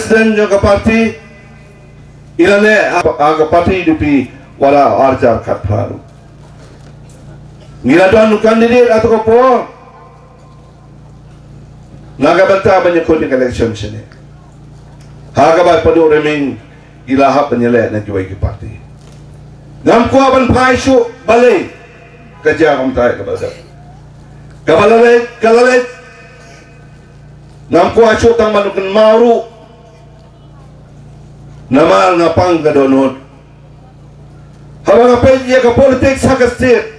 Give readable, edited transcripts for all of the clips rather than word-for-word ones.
presiden yang ke parti ilane aga parti UDP wala arjar kat baru ngiladon kandidat atau ko naga banta banyak kodi election sini haga ba padu reming ilahap penyelek na kiwai ki parti ngam kwah ban phai shu balai kerja kam tai ka bazar kabalale ngam kwah shu tang manukan maru namal ngapang ka donot habang apel ya ka politik sa kastir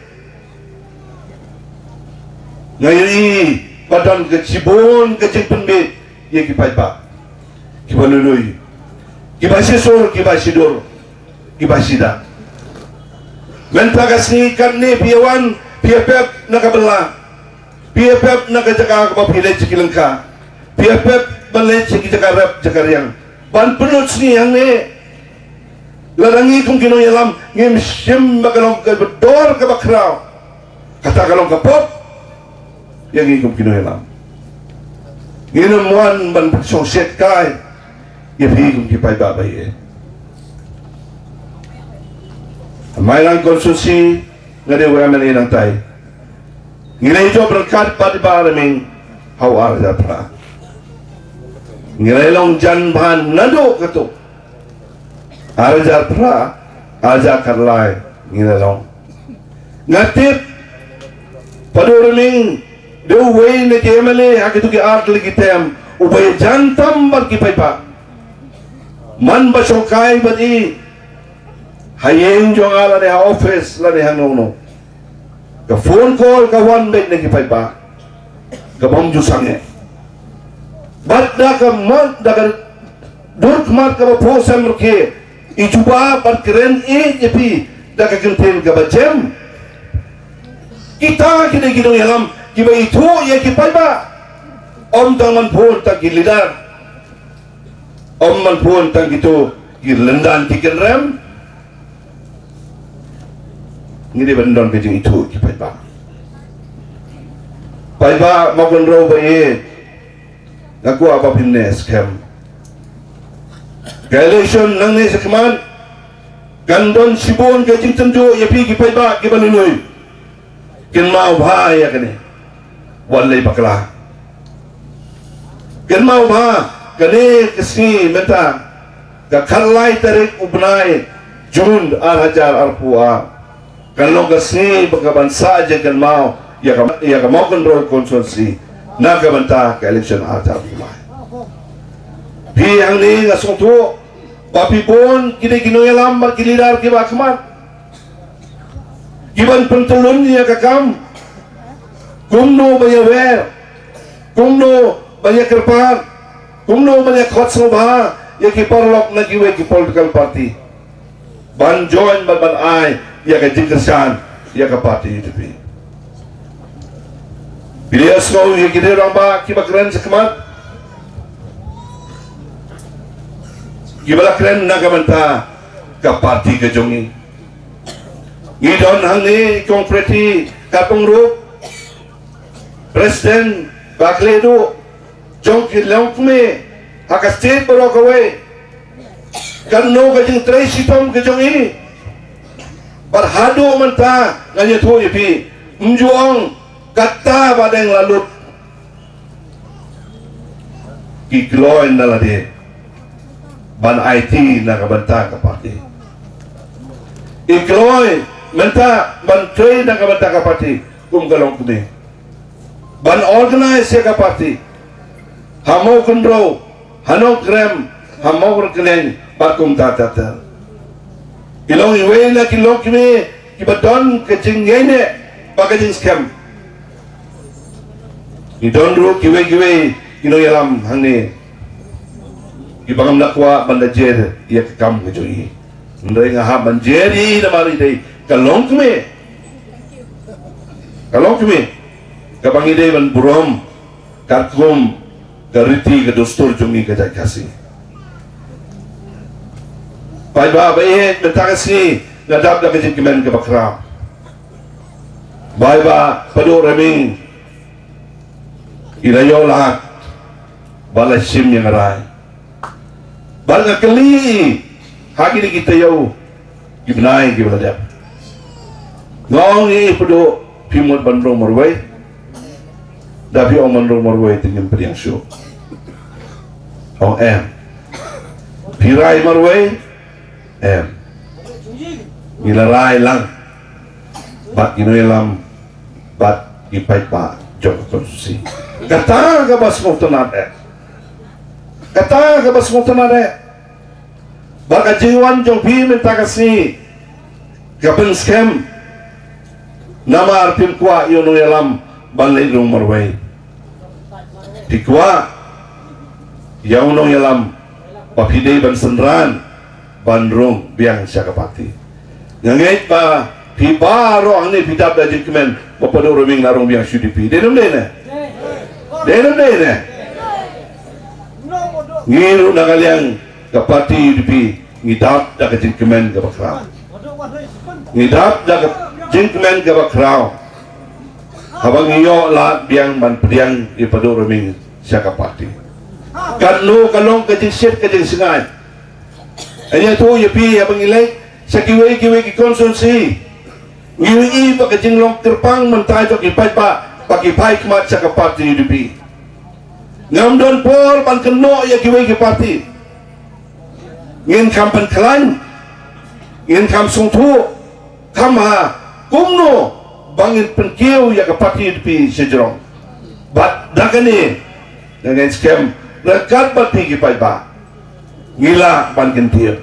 ngayon padan ke cibon ke cipun-bit ya kipai pak kibalului kibasisur kibasidur kibasida mentlagasni karni piawan piapep nakabela piapep nakajaka kapapilay cikilengka piapep balay cikijakarap jakariang ban penut sini yang ni larangi kung kinoyalam ngim sim bagalong kabedor kabakraw kata kalong kapop yang ikum kinoyalam nginamuan ban pagsong set kay ikum kipay babay mayroong konsulsi nga dewa man inang tay nginayo berkat pati baraming hawar jatra ngiraylong jan bahan nado kato arja pra aja karlay ngiraylong ngatip paduruling dewey na kemale hakitu ki art ligitem ubay jantam barkipay pa man basokay badi hayeng jong ala ni office la ni hanono ka phone call ka one bed na kipay pa ka bomju sange bat da ka mat da ka dur mat ka posam ke ijuba bat keren jepi da ka kinten ka bacem kita kini gidong yalam kiba itu ya kipay ba om tangan phone ta gilidar om man phone ta gitu gilendan tiken rem ngiri bandon kejeng itu kipay ba pay ba magun raw ba ngaku apa pinnes kem election nang ni sakman gandon sibon kejeng tenjo ya pi kipay ba kibanunoy kynmaw bahaya kene walay bakla kynmaw bah kene kesni menta ka khalai tarik ubnai jun al-hajar al-pu'a kalau kesni bagaban saja kynmaw ya ka maupun role konsulsi naga banta ke election aja mulai di yang ni ngasong tu papi pun kini ginoyalam markilidar kiba kemat giban pentulun ya kakam kumno banyak wer kumno banyak kerpan kumno banyak khotsobha ya ki parlok na kiwe ki political party ban join ban ai ya ka jingkersan ya ka party UDP bila semua yang kita orang ba kiba keren sekemat kiba keren nagamanta ka party ke jongi ngidon hang ni konkreti kapung rup presiden bakledu jong kilong kume haka state baro kawe kanno ka jing tracy tom ke jongi barhado manta nganya tu ipi mjuong kata badeng lalut kikloin nalade ban IT nakabanta kapati ikloin menta ban train nakabanta kapati galong kume ban organize ya kapati hamau kundro hanong krem hamau kenen bakum tata ilong iwe na kilong kime kibadon kecingene bagajing scam idon dulu kiwe ino yalam hangni ibangam nakwa bandajer ya kam kejoi ndai ngaha banjeri namari dei kalong kime kabangi dei ban burom karkum gariti ke dostur jungi ke jakasi pai ba bae betakasi ngadap da kejing kimen ke bakra bai ba padu reming ilayo lahat balay sim yang aray Barang kali hagi ni kita yau gibnai gibaladap. Ngong ni pedo pimut bandrong marwai. Dapi orang bandrong marwai tinggal periang show. Em pirai marwai gilarai lang bat ginoilam bat gipai pa jok konsusi kata ka bas mo tanade kata ka bas mo tanade baka jiwan jong pi minta kasi kapin scam nama arpim kwah yonoilam banlay rong marway tikwa yaw nong yalam papide ban senran bandrong biang syakapati ngait pa pibaro ang ni pidap da jikmen mapado ruming narong biang UDP denom dene ngiru nakaliang kapati UDP ngidap da jikmen gabakraw ngidap da jikmen gabakraw habang iyo lahat biang ban priang ipado ruming syakapati kanlo kalong kajing shit kajing singay anya to yapi habang ilay sa kiwi ki konsunsi ngiwi pa kajing long terpang mentajo kipay pa pakipay kmat sa kapati UDP ngam don por pan keno ya kiwi ki parti ngin kampan kalan ngin kam sungtu kama kumno bangin penkiw ya kapati UDP sejrong bat dagani dengan scam rekat pati kipay pa ngila pan kentir